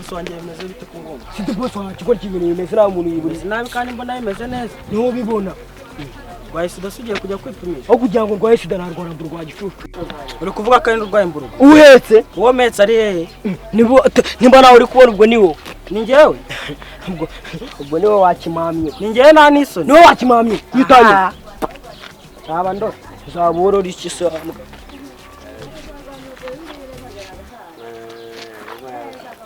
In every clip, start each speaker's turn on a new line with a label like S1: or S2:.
S1: boss wanjye yemeze bite ku ngoma
S2: sidi boss wanjye kigori kibintu yemeze na muntu yiburi
S1: nabi kandi mbona yemeze neza
S2: niho bibona
S1: wahise udasugiye kujya kwipimisha
S2: aho kugira ngo rwaye sida narwara mburwa gicucu
S1: uri kuvuga kandi urwaye mburugo
S2: uhetse
S1: uwo metse ari hehe
S2: nimba nawe uri kubona ubwo niwo
S1: ni njyewe
S2: ubwo niwe wakimamye
S1: ni njyewe nta n'isoni
S2: niwe wakimamye yitanye
S1: aba ndo
S2: zaborora iki se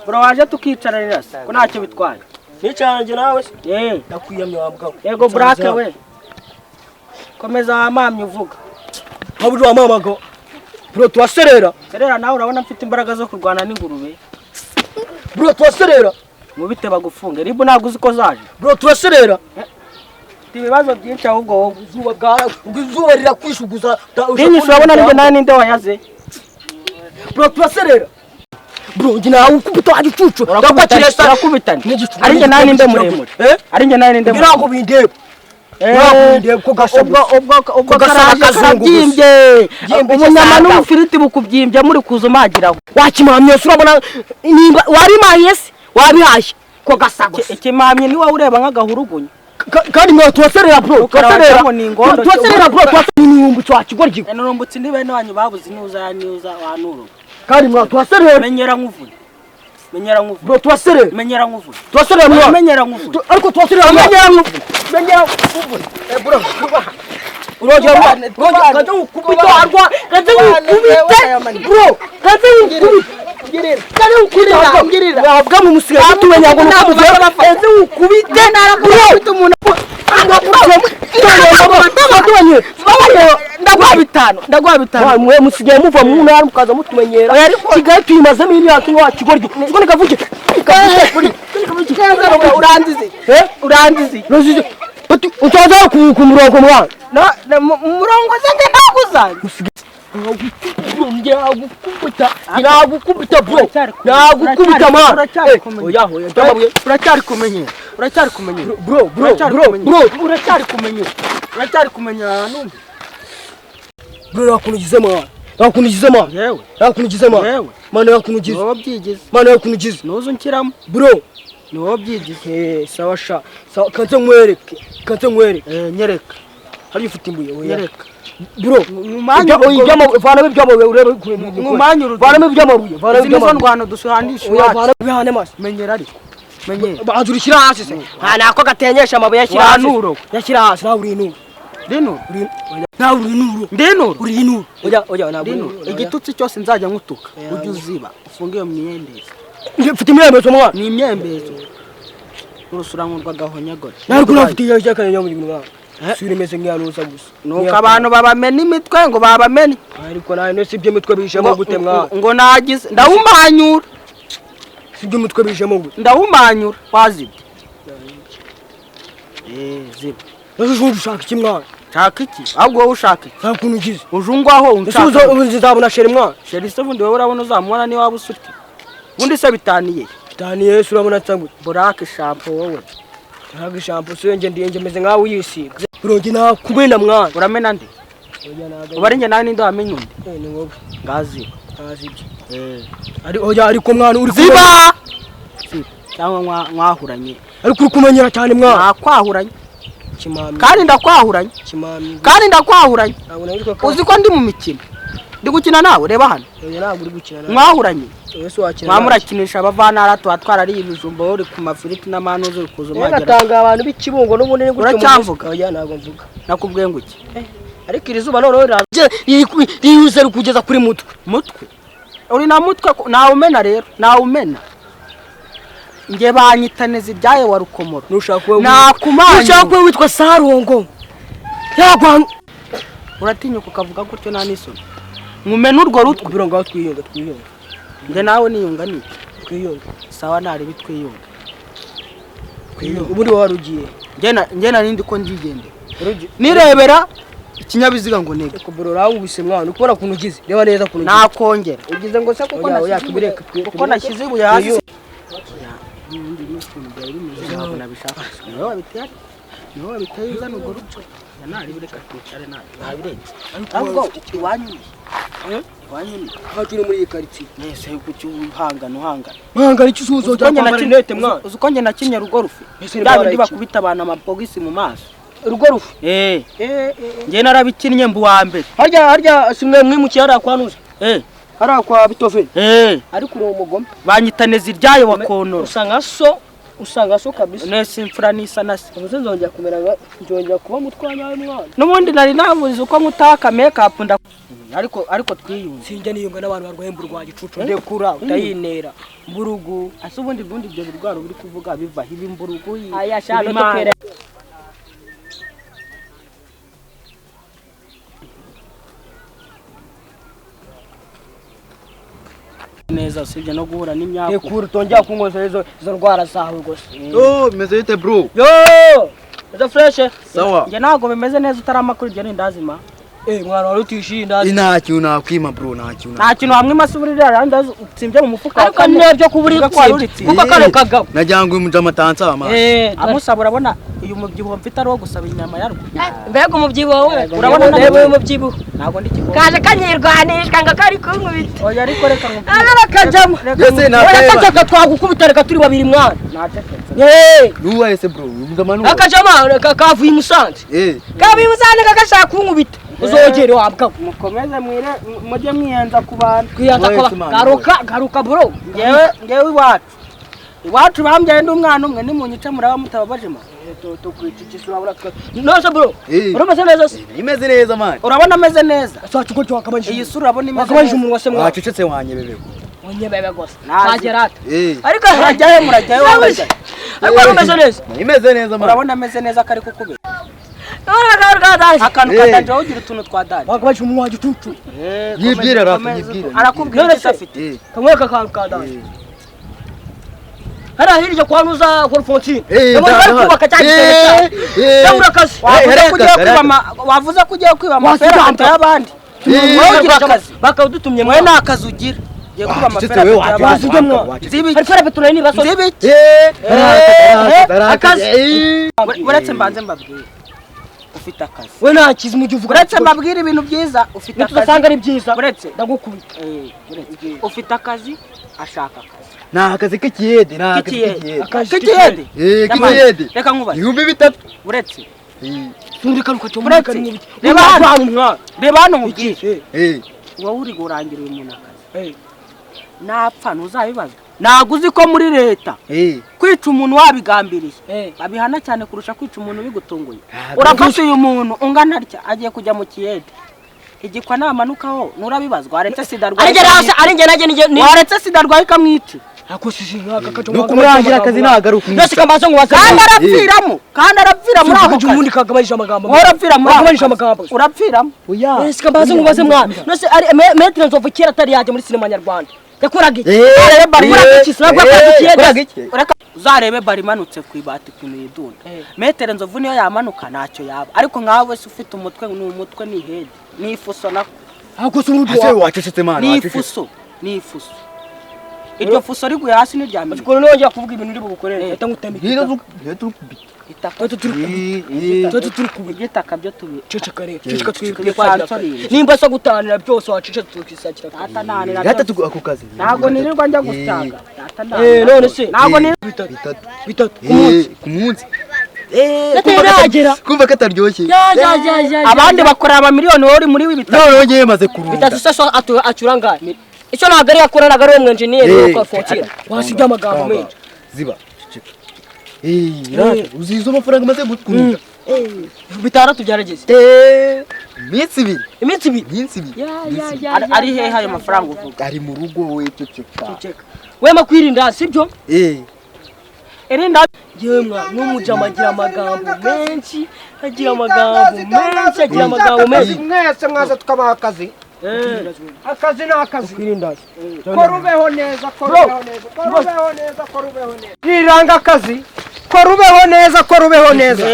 S1: bro waje tukicarira se ko ntacyo bitwaye
S2: nicanje nawe se ndakwiyamye wambwa
S1: yego brake we komeza wamamye uvuga
S2: habuje wamamaga bro twaserera
S1: nawe urabona mfite imbaraga zo kurwana n'ingurube
S2: bro twaserera
S1: mu bite bagufunge ribu ntabwo uzi ko zaje
S2: bro twaserera
S1: ibibazo byinshi ahubwo wowe
S2: izuba rirakwishuguza
S1: Dinyisi urabona nige nawe ninde wayaze
S2: bro twaserera bro njye nawe ukubita wagicucu
S1: urakubitana ari njye nawe ninde muremure ari njye nawe ninde muremure
S2: ntabwo bindeba
S1: ubwo karabyimbye ubunyama n'ubufiriti bukubyimbye muri kuza umagiraho
S2: wakimamye se urabona warimaye se wabihashye ko gasago
S1: ikimamye ni wowe ureba nk'agahurugunye
S2: kandi mwa twaserera bro twaserera bro twaserera wakigoryi
S1: nurumbutse ndi bene wanyu babuze niuza wanuro
S2: kandi mwa twaserera
S1: menyera nkuvune
S2: bro twaserera
S1: menyera nkuvune
S2: twaserera mwa
S1: menyera nkuvune
S2: ariko twaserera
S1: menyera nkuvune
S2: bro urogera kaje ukubita arwa kaje ukubite bro kaje ukubite ngirira wabwa mu musigaye tumenya ngo kaje ukubite narakubita umuntu
S1: ndaguha bitanu
S2: mwe musigaye muva mu ntara mukaza mutumenyera kigaye tuyimazemo imyaka iwa kigoryo ngo nikavuge
S1: urandize
S2: utaza ku murongo mwana
S1: murongo zanjye ndaguzanye
S2: nagukubita bro nagukubita mwana
S1: uracyari kumenyera
S2: bro
S1: uracyari kumenyera n'undi
S2: bro nakunigize mwana
S1: yewe
S2: mana yakunigize
S1: wowe byigize
S2: mana yakunigize
S1: nuzo nkiramo
S2: bro
S1: ni wowe byigize
S2: sawa sha sawa kanze nkwereke
S1: nyereka
S2: hari ufite imbuye
S1: nyereka
S2: bro vana ibyamabuye urebe vana ibyamabuye
S1: nizo ndwano dusuhanisha
S2: vana bihane maso
S1: menyera ariko menyera
S2: banzura ishyira hasi se nako gatenyesha amabuye yashyira hasi yashyira hasi nawe uri inuru nawe uri inuru uri inuru oya nawe
S1: igitutsi cyose nzajya nkutuka ujye uziba ufunge iyo myendeze
S2: mfite imyembezo mwana
S1: ni imyembezo urusurankurwa gahonyagore
S2: nari kunafite iyo cyakanya muri mwana suri meze nk'yanuza gusa
S1: nuko abantu babamena imitwe ngo babamene
S2: ariko nawe no sibyo mitwe bishemo gute mwana
S1: ngo nagize ndawumanyura
S2: sibyo mitwe bishemo gute
S1: ndawumanyura wazibye ziba
S2: nashuje ushaka iki mwana
S1: shaka iki ahubwo wowe ushaka iki
S2: ntakuntu ugize
S1: ujungwaho
S2: unshaka uzabona shere mwana
S1: shere se vundi wowe urabona uzamubona ni waba usuti bundi se bitaniye
S2: Yesu urabona cyangwa
S1: burake shampoo wowe
S2: ntabwo shampoo so nge meze nkawe uyisiga uronge nakumena mwana
S1: uramena ndi ubari nge nawe ninde wamenye undi
S2: ni wowe
S1: ngazi
S2: ariko mwana uri
S1: ziba cyangwa mwahuranye
S2: ariko uri kumenyera cyane mwana
S1: nakwahuranye
S2: kimami
S1: kandi ndakwahuranye uzi ko ndi mu mikino ndi gukina nawe reba hano
S2: ntabwo uri gukina nawe
S1: mwahuranye mwamurakinisha abavantara tuba twarariye ibijumba uri ku mafiriti n'amanuzi uri kuza umagera
S2: natanga abantu b'ikibungo n'ubundi
S1: uracyavuga
S2: oya ntabwo mvuga
S1: nakubwiye ngo iki
S2: ariko iri zuba noneho riyuze kugeza kuri mutwe
S1: uri na mutwe nawe umena rero nge banyitaneze ibyaye wa rukomoro
S2: nushaka we witwa Sarongo yagwa
S1: uratinyuka ukavuga gutyo nta n'isoni nkumena urwo rutwe
S2: biro ngaho twiyunga
S1: nge nawe niyunga niki
S2: twiyunga
S1: sawa nari bitwiyunga
S2: ubundi warugiye
S1: nge nari ko ndigende nirebera ikinyabiziga ngo nege
S2: kuburo rawubise mwana ukora kuntu ugize reba neza kuntu
S1: nakongera ugize ngo se kuko
S2: yakubireka
S1: kuko nashyize ibuye hasi ntabwo nabishaka niwe wabiteye uzana urwo ruco nari bireka twicare nabirenze ahubwo iwanyu wanyine
S2: hacure muri iyi quartier
S1: nese kuki uhangana
S2: mwangana iki usuzo cyo kwambara rinete mwana
S1: uzuko nge nakinye rugorufe ndabindi bakubita abantu amabogisi mu maso
S2: rugorufe
S1: nge narabikinnye mbu wa mbere
S2: harya simwe mwimukiye ara kwanuza ara kwa Bitove ariko uri umugome
S1: banyitane ziryayo wakonora
S2: usanga so kabisa
S1: nese imfura nisa nase
S2: ubuze nzongera kumera nzongera kuba mutwanya we mwana
S1: nubundi nari navuze uko mutaka makeup nda ariko twiyunze
S2: sinjye niyunga n'abantu barwaye mburwa gicucu ndekura utayinera mburugu
S1: ase ubundi ibyo birwaro biri kuvuga biva hibi mburugu
S2: aya shano tokere
S1: neza usibye no guhura n'imyaka
S2: ndekura tongera kunkoza izo ndwara zawe gose
S3: bimeze bite bro
S2: eza fresh
S3: sawa
S1: nge nago bimeze neza utaramakuru je ndazima
S2: mwana wari utishinda
S3: nta kintu nakwima bro
S1: nta kintu hamwe masuburira ndazi utsimbye mu mufuka
S2: ariko nebyo kuburi kuko kano kagabo
S3: najyanguye mu jamatansa ama
S1: amusabura abona uyu mubyibuho mfite ari wo gusaba inyama yarwo
S2: mbega umubyibuho we
S1: urabona
S2: ndebe umubyibuho
S1: nago ndi kigo
S2: kaje kanyirwanishwa ngo kari kunkubita
S1: oya ariko reka nkubwire
S2: bakajamo
S3: yese
S2: nataka twagukubita reka turi babiri mwana
S3: nuwa ese bro ndamanu
S2: akajama kavuye Musanze kavuye Musanze kagashaka kunkubita uzogere wabwa
S1: mukomeze mwire mujye mwiyenza ku bantu
S2: kwiyanza garuka bro
S1: ngewe iwacu bambyaye ndi umwana umwe nimunyice muraba mutababajema
S2: to kwicikisura buraka nose bro urumeze neza se
S3: imeze neza man
S1: urabona ameze neza
S2: cyacu ko cyakabanje
S1: iyi sura urabona imeze
S2: wakabanje umunwa se mwa
S3: wacecetse wanyebebe
S2: wanyebebe gose kagerata ariko
S1: murajyayo
S2: ariko urumeze neza
S3: imeze neza man
S1: urabona ameze neza kari kukubera
S2: akantu
S1: katanje ugira utuntu twadanje
S2: wakabanje umunwa wagicucu
S3: yibwira rafu yibwira
S1: arakubwira icyo afite
S2: kamwe akantu kadanje hara hirya kwanuza Corfonti kubaka
S1: wavuze ko ugiye kwiba amafaranga y'abandi ugira akazi
S2: bakadutumye
S1: mwe nta kazi ugira ugiye kwiba amafaranga y'abandi
S2: ariko arabetura ni baso
S1: uretse mbanze mbabwire ufite akazi
S2: we nta kizi mu givuga
S1: uretse mbabwire ibintu byiza ufite akazi
S2: tudasanga ari byiza
S1: uretse
S2: ndagukubita
S1: ufite akazi ashaka akazi
S3: na akazi k'ikiyede
S1: k'ikiyede reka nkubaze
S3: ibihumbi 3
S1: uretse
S2: tundikana uko
S1: uretse reba hano mubwire wowe uri gurangira uyu muntu akazi napfa ntuzabibazwa ntabwo uzi ko muri leta kwica umuntu wabigambiriye babihana cyane kurusha kwica umuntu bigutunguye urafashe uyu muntu ungana atya agiye kujya mu kiyede igikwa namanukaho nurabibazwa waretse sida rwaye ikamwica
S2: akosije nkaka
S3: nukurangira akazi nagaruka
S2: nose kambazo ngo
S1: kandi arapfira muri ako kazi
S2: umuntu kagabaje amagambo
S1: urapfira muri
S2: kagabaje amagambo
S1: urapfiramo
S2: oya nose kambazo ngo baze mwana nose ari metre nzova kera atari yaje muri sinema nyarwanda yakoraga uzarebe bari manutse ku ibati kintu yidunda metre nzovu niyo yamanuka ntacyo yaba ariko nkawe se ufite umutwe n'umutwe ni hedi ni ifuso nako
S3: akose urudu wacecetse man
S1: ni ifuso iryo fuso riguye hasi ni ryamye
S2: ko nongera kuvuga ibintu ndi bugukorere leta ngutemike
S1: itaka byo tubi
S2: ceceka twibwe kwagira nimba so gutanira byose wacecetse tukisakira
S1: atananira
S3: ako kazi
S1: ntago nirirwa njya gutanga
S2: none se
S1: ntago ni
S2: bitatu
S3: ku munsi
S2: nateragera
S3: kumva kataryoshye
S1: abandi bakora amamiliyoni wori muri w'ibitatu
S3: nongeye maze kurunda
S2: bitatu se acuranga icyo nagari yakoranaga ari umwenjeniyeri wo kwafotira wasibye amagambo menshi
S3: ziba uzizo amafaranga maze gukunda
S2: bitandatu byarageze
S3: iminsi ibiri
S1: ari hehe ayo mafaranga uvuga
S3: ari mu rugo we ceceka
S2: wema kwirinda sibyo
S1: irinda
S2: yemwa n'umujama agira amagambo menshi
S1: mwese mwaza tukabaha akazi akazi ni akazi kora ubeho neza niranga akazi kora ubeho neza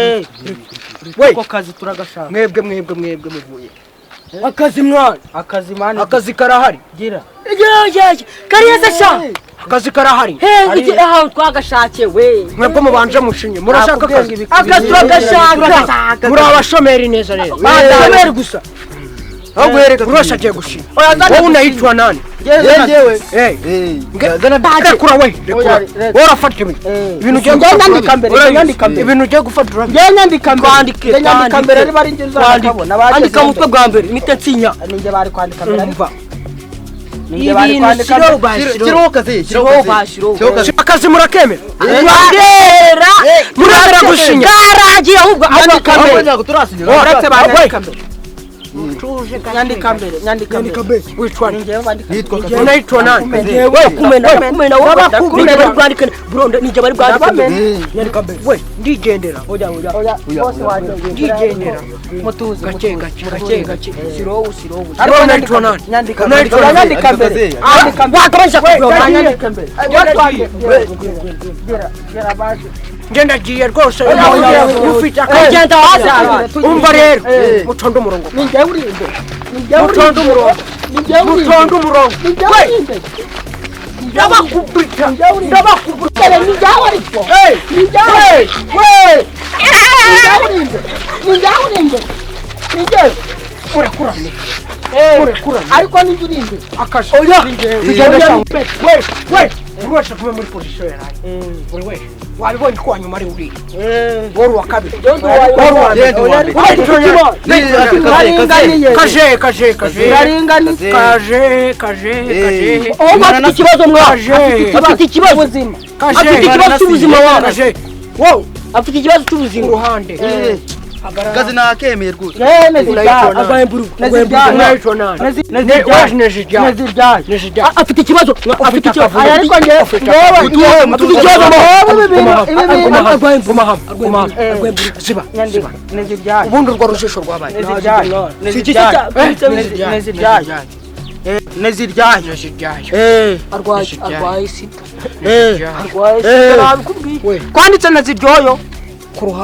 S1: we ko kazi turagashaka mwebwe muvuye
S2: akazi mwana
S1: akazi karahari
S2: gira kariyeze sha
S1: akazi karahari
S2: aho twagashakiye we
S1: mwebwe mubanje mushinye murashaka akazi
S2: turagashaka
S1: muri abashomeri neza rero
S2: abashomeri gusa
S3: ahubwo yereka
S1: urosha agiye gushima
S2: Oya, zana
S1: wowe unahitwa nani
S3: yewe
S1: rekura we rekura wowe urafata ibintu ugiye
S2: nyandika mbere nyandika mbere
S1: ibintu ugiye gufatura
S2: nyandika mbere
S1: Kwandike,
S2: nyandika mbere ari bari ngeze
S1: kwandika andika umutwe bwa mbere nite nsinya
S2: ninjye bari kwandika mbere
S1: umva
S2: ibintu
S3: shiraho kazi
S1: akazi murakemera murabera gusinya
S2: karagiye ahubwo
S1: Nyandika mbere.
S3: ntabwo turasinyira
S2: uretse bandika mbere nyandika mbere
S1: witwa
S2: ninjye bandika
S3: Nitwa Kazi.
S1: unahitwa nani
S2: we kumena
S1: wabakubwira bari bwandike buronde nije bari bwandike
S3: Nyandika
S1: mbere we ndigendera
S2: oya bose waje
S1: ndigendera
S2: mutuze
S1: gake gake
S2: sirowu
S1: ariwo unahitwa nani
S2: nyandika
S1: Unahitwa
S2: mbere
S1: nani?
S2: nyandika mbere
S1: wakabasha kubyoma
S2: nyandika mbere gera baje
S1: ngenda giye rwose
S2: Oya.
S1: ufite akagenda hasi umva rero
S2: Eh.
S1: mutonde umurongo
S2: ninjye urinde
S1: mutonde umurongo mutonde umurongo we ndabakubita ndabakubita
S2: ninjye ariko
S1: hey hey we urakurane urakurane
S2: ariko ninjye urinde
S1: akaje oya tugenda cyane we urwasha kuba muri position yaraye buri wese wabibonye ko wanyuma ari uri wari wa kabiri
S2: afite ikibazo afite ikibazo ubuzima afite ikibazo cy'ubuzima wawe afite ikibazo cy'ubuzima
S1: uruhande
S3: kazi nakemeye rwose
S2: afite ikibazo afite ikibazo ariko
S1: ubundi urwo rushesho rwabaye
S2: arwaye sida
S1: kwanditse naziryoyo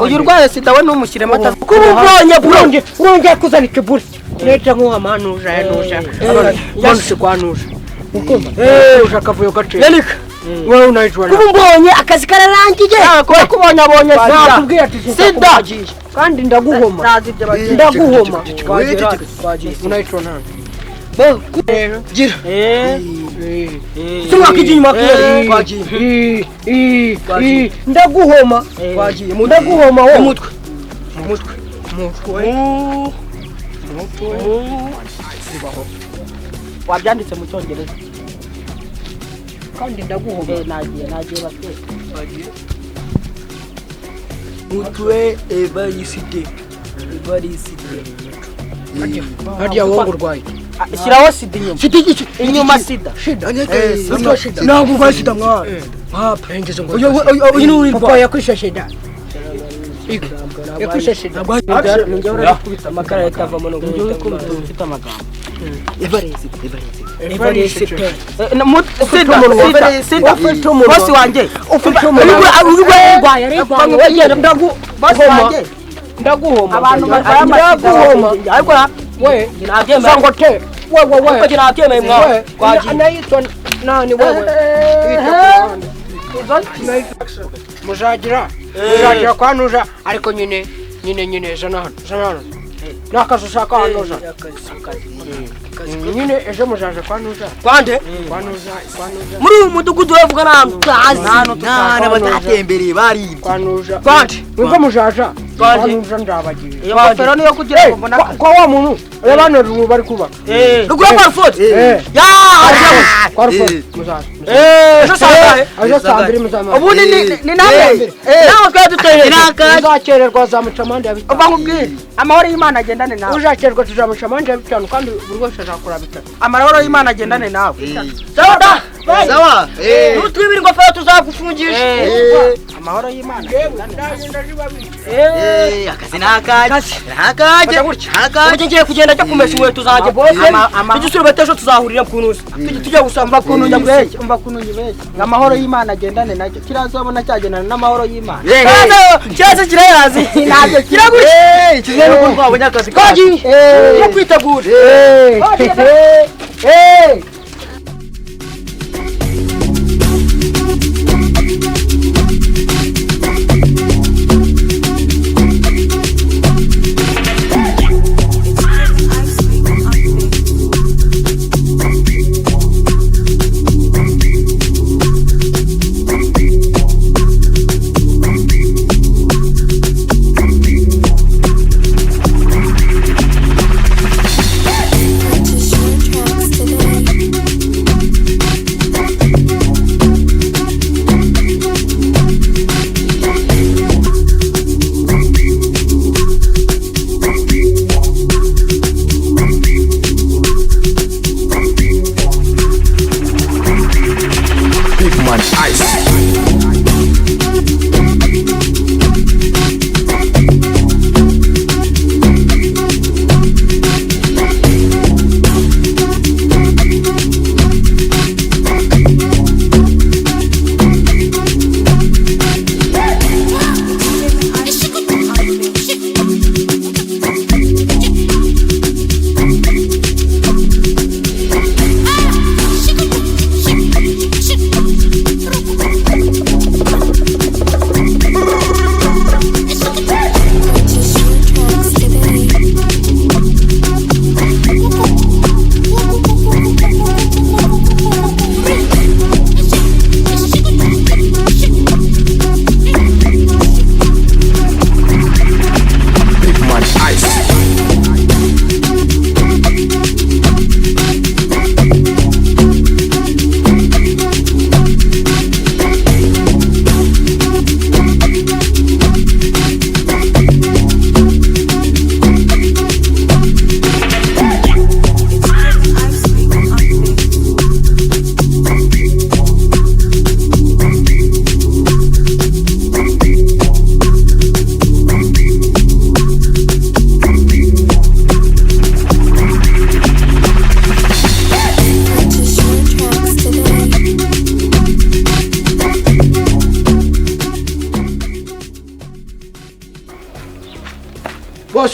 S2: uyu urwaye sida we ntumushyiremo
S1: kuba ubonye urongeye kuzana ikiburi leta nk'uwamanuje yanuje abanuse kwanuje uje akavuyo gace wowe unayitwara
S2: kuba umbonye akazi kararangiye
S1: kuba kubonye abonye
S2: nakubwiye ati
S1: sida kandi ndaguhoma unayitwa nani gira tumwakijya inyuma ndaguhoma ndaguhoma wowe umutwe
S2: wabyanditse mu cyongereza
S1: kandi ndaguhoma
S2: nagiye batwese
S3: mutwe ebarisite
S1: harya wowe urwaye
S2: shyiraho sida inyuma
S1: sida iki
S2: inyuma sida
S1: ntabwo urwaye sida mwana papa yakwishe sida yakwishe sida
S2: ninjye urakubita amakara yatavamo no gufite amagambo bosi wanjye
S1: ndaguhoma
S2: abantu barwaye
S1: ndaguhoma
S2: ariko
S1: we
S2: nabyemera
S1: sangote wewe
S2: ariko nabyemeye mwawe
S1: anayitwa nani wewe muzagira kwanuja ariko nyine jana hano nakazi ushaka hano uza nyine ejo muzaje kwanuja
S2: kwande
S1: kwanuja
S2: muri uyu mudugudu wevuga ntabwo utazi
S3: nta batatembereye baribye
S1: kwanuja
S2: kwande
S1: niko muzaja kwanuja ndabagiye
S2: iyo ngofero niyo kugira ngo mbona
S1: kwa wa muntu urabana rubu bari kubaka
S2: rugura parfort ya
S1: parfort muzaje ejo saa mbiri muzama
S2: ubundi ni nawe twari duteye
S1: uzakererwa zamuca amande ya bitanu
S2: uva nkubwire amahoro y'Imana agendane nawe
S1: uzakererwa tuzamuca amande ya bitanu kandi buri wese azakora bitanu
S2: amahoro y'Imana agendane nawe
S3: sawa
S2: nutwibira ingofero tuzagufungisha amahoro y'Imana
S3: akazi nakaje
S2: uburyo ngiye kugenda ajya kumesa inkweto zanjye bose tujye betejo tuzahurira ku ntuzi tujya gusamba ku ntuzi nyabwenge umva ku ntuzi bese amahoro y'Imana agendane nacyo kirazabona cyagendana n'amahoro y'Imana kirazabona kirayazi ntabyo kiragusha
S3: kizere ko twabonye akazi
S2: kagiye yo kwitegura
S4: Ice cream on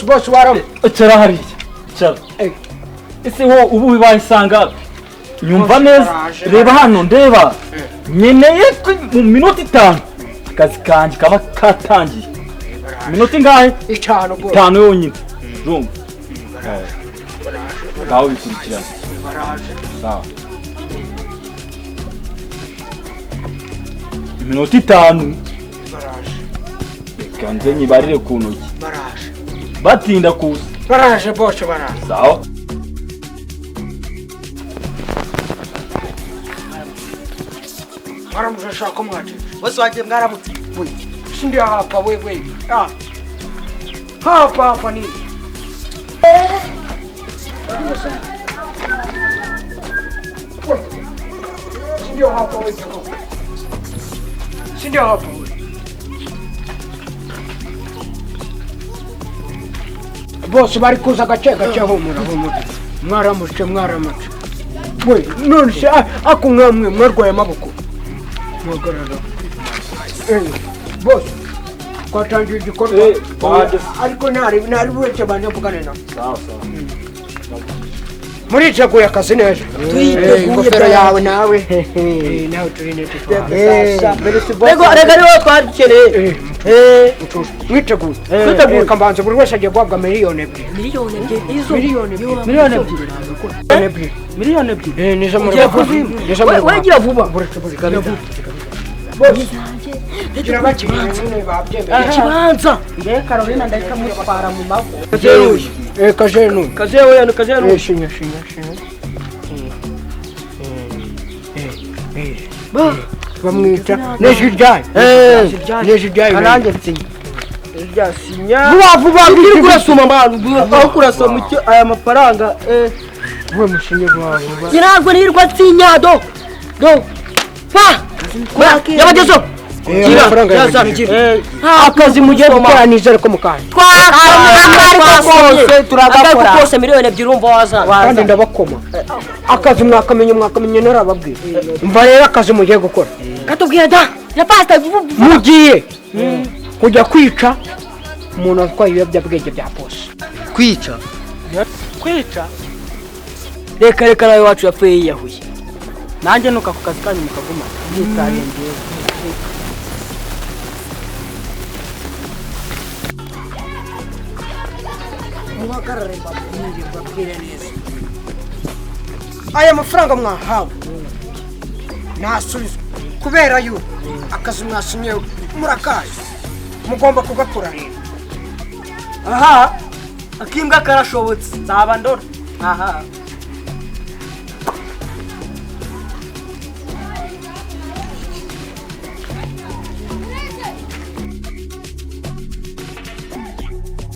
S2: boss waramu.
S4: Cara hariya. Cara. Ese ho ubu bibayisanga nyumva neza. Reba hano ndeba. Nyeneye mu minota 5. Kazi kanje kaba katangiye. Minota ingahe?
S2: 5 boss.
S4: 5 yonyine. Urumva? Gaho bikurikirana. Sawa. Minota 5. Reka nze nyibarire ku ntoki. Batinda kuza.
S2: Baraje boss baraje.
S4: Sawa.
S2: Mwaramshaka mwaje.
S3: Bosi wanje mwaramutse.
S2: Sindi hapa wewe. Hapa nini? Sindi hapa wewe. Sindi hapa wewe. Boss bari kuza gace humura. Mwaramutse. We none se akungamwe mwarwaye amaboko. Mwagarara. Boss. Kwatangiye igikorwa. Ariko nari buce banavugana na.
S4: Sawa.
S2: Muriteguye akazi neza. Ingofero yawe nawe. Nawe turine
S1: rega niwo twadukeneye.
S2: mwiteguye kambanza buri wese agiye guhabwa miliyoni 2.
S1: miliyoni ebyiri
S2: nizo muri
S1: wegira vuba ikibanza Carolina ndahita mutwara mu mago
S2: kajenuye shinya bamwita nejidai
S1: karange tsinya vuba biri kurasoma abantu aho kurasoma aya mafaranga
S2: we mushinye wawe
S1: kirangwe nirwa tsinya do fa yabagezo
S2: akazi mugiye gukora nizere ko mukanya
S1: turagakora kose miliyoni 2 urumva waza
S2: kandi ndabakoma akazi mwakamenye narababwiye umva rero akazi mugiye gukora
S1: katubwira da ya pasta
S2: mugiye kujya kwica umuntu atwaye ibiyobyabwenge bya polisi.
S3: Kwica
S1: reka nawe wacu yapfuye yiyahuye nanjye nuka ku kazi kanyu mukaguma yitaye ngewe
S2: muhagarare babwire neza aya mafaranga mwahawe nasubizwa kubera yuko akazi mwasinye murakazi mugomba kugakora rero.
S1: aha akimbwa karashobotse nzaba ndora aha